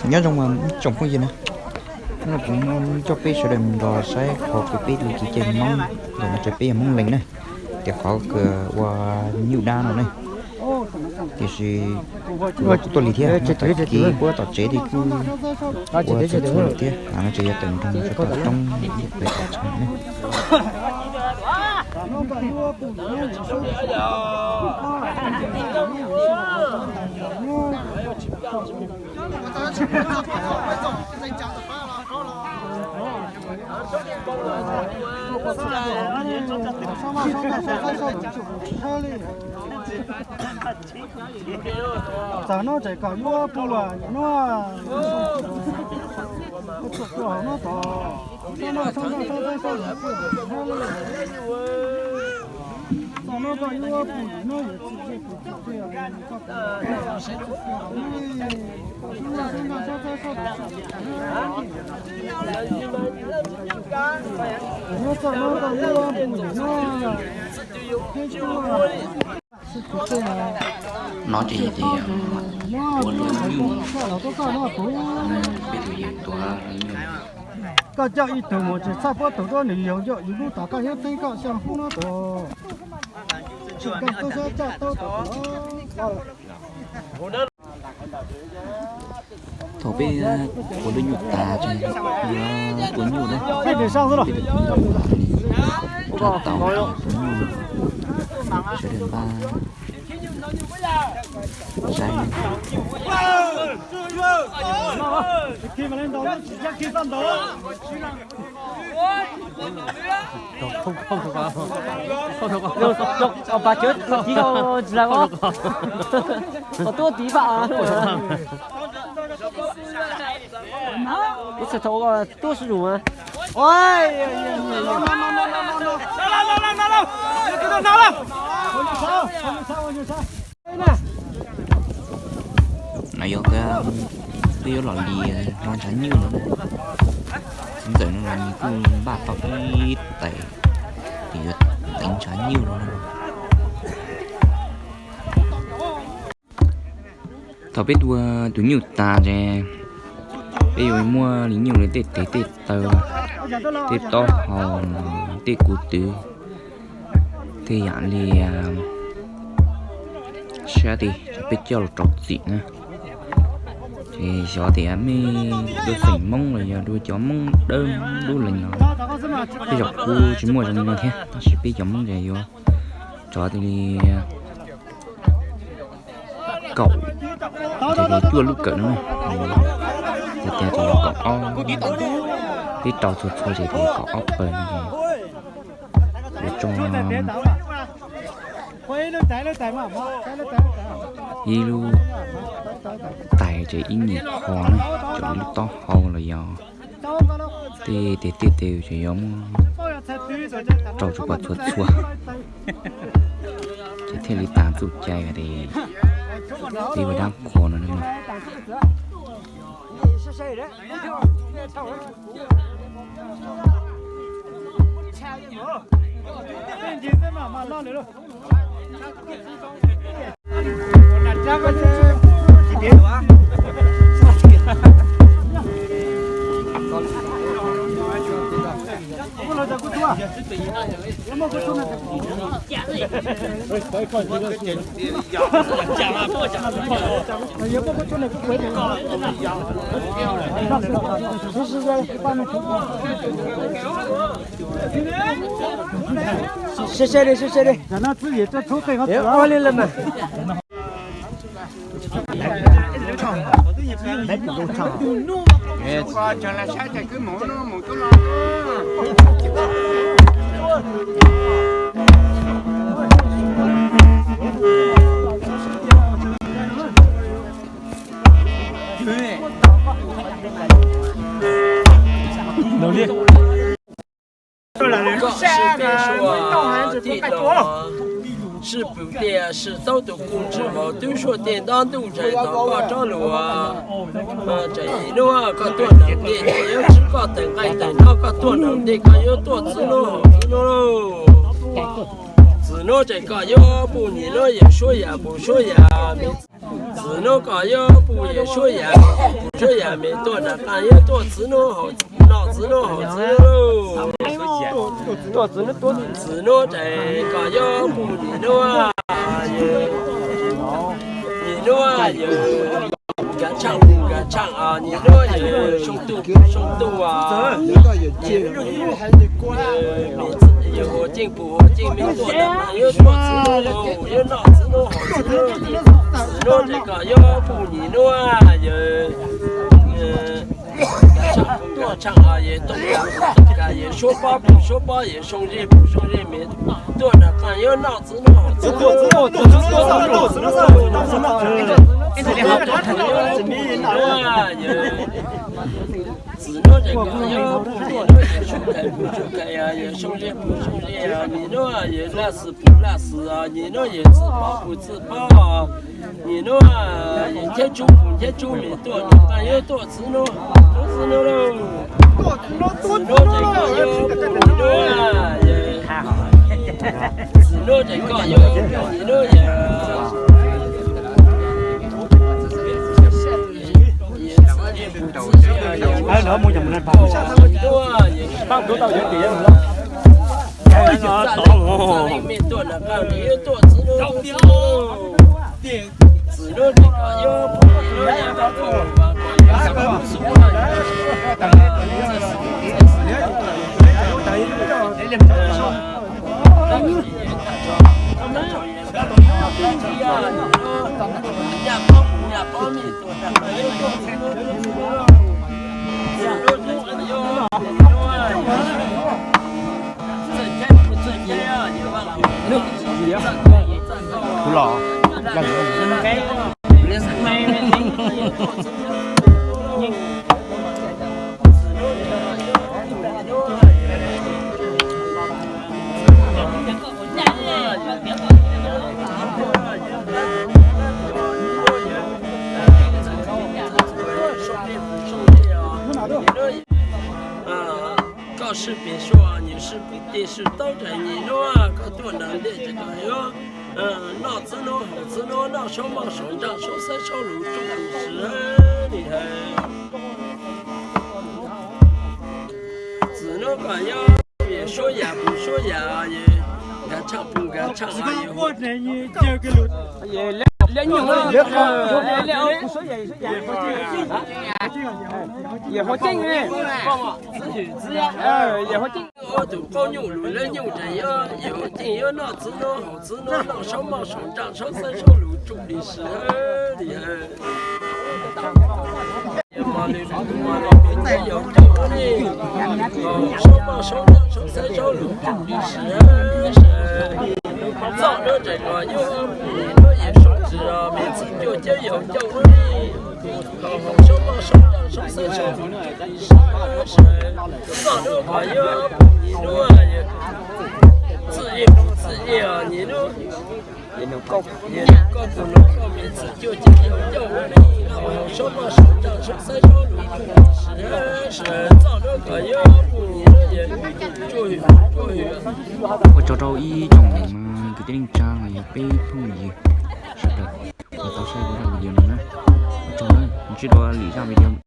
nhớ trong mà trồng cái gì nữa nó cũng cho biết sẽ đem rồi sẽ có cái biết là chỉ chơi mong rồi mà chơi biết mong linh này thì khó qua nhiều đa rồi này thì gì qua tôi lý thế chỉ qua tọt chế thì cứ qua tôi lý thế là nó chơi từng trong cho tọt trong về tọt trong này giờ nó chỉ có mua bù à nó nó to nó có mua bù nó nó chỉ thì buồn luôn nhưng bị tụi gì tụi có cho ít tuổi một chỉ sao có tuổi đó nhiều cho ít lúc ta có hết thấy có sao không nó to chỉ cần tôi sẽ cho tôi thổ bên của đôi nhục tà trên cuốn nhiều đấy cái gì sao rồi tàu cuốn nhiều cho đến ba sai khi mà lên đầu chắc khi lên đầu không bà chết tí đâu là có tua tí vợ cái sợi thấu tua sử dụng mà ôi này vô cái lò lì non chán nhiều nữa xin tới nó là như cứ ba tóc ít tẩy thì đánh chán nhiều nữa tao biết đua nhiều ta rồi bây giờ mua lý nhiều lấy tết tết to hòn tết cú tứ thì dạng thì sẽ thì biết cho là trọc gì nữa thì sợ thì em mới đôi phỉnh mông rồi giờ đôi chó mông đơn đôi là nhỏ cái dọc cu chỉ mua trong này thế ta sẽ biết chó mông gì vô chó thì cậu thì chua lúc cỡ nữa thì cậu cái trò chuột thôi thì cậu ốc về để cho gì luôn tại chỉ ý nhị khó này chọn lúc to hầu là do thì chỉ giống trâu chụp bật chuột chua chỉ thêm lý tám chụp chạy thì phải đang khó nữa mà xe đi giờ nó cứ vậy cho thuốc cái nó ôi lên lên mà đấy cũng đâu chồng qua cho là sai thì cứ mỗi nó một cái lo đầu đi 是不电是早都控制嘛，都说电当都在当个张路啊，这一路啊个多能的，要只个等爱等那个多能的，个要多子路，喽，子路这个要不你了也说也不说也。子诺搞要不也说也，这也没多呢，俺也多子诺好，脑子诺好子喽。子诺在搞要不你诺啊，你诺啊有。敢唱啊！你诺也胸肚啊！有火箭不火箭没多的，有多子诺，有脑子诺好子诺这个要不你诺啊有敢唱啊也动感也说包不说包也兄弟不兄弟没多的，还有脑子诺好子诺。子诺这个要不说开呀，也兄弟不兄弟呀，你诺啊也拉屎不拉屎啊，你诺也自爆不自爆啊，你诺啊也天主不天主没多，还有多子诺，多子诺喽，子诺这个要不你诺啊也，子诺这个要不你诺也。哎，老母怎么能跑？放不到原点了。哎呀，打我！不老，告示别说啊，你是不电视到着你诺啊，可多能的这个哟，脑子诺好子诺，脑手忙手掌手三手路中是厉害，子诺管要别说呀不说呀也，敢唱不敢唱啊也。我这你这个路。连牛啊，也不说也好近哎，帮我子呀，也好近。我都搞牛路了，牛这样有劲有脑子弄好子弄脑手忙手掌手三手路中的是厉害。有劲的，手忙手掌手三手路中的是。早上这个有也说是啊，每次就有叫你，手忙手掌手三手路中的是。早上还有你弄啊也，自业不自业啊，你弄也能搞不能搞，每次就有叫你，手忙手掌手三手路中的是。早上还有你弄也注意。我找找一种个电trang này bé không gì sợ được và tao sẽ có video nữa cho nó chỉ đo lý ra video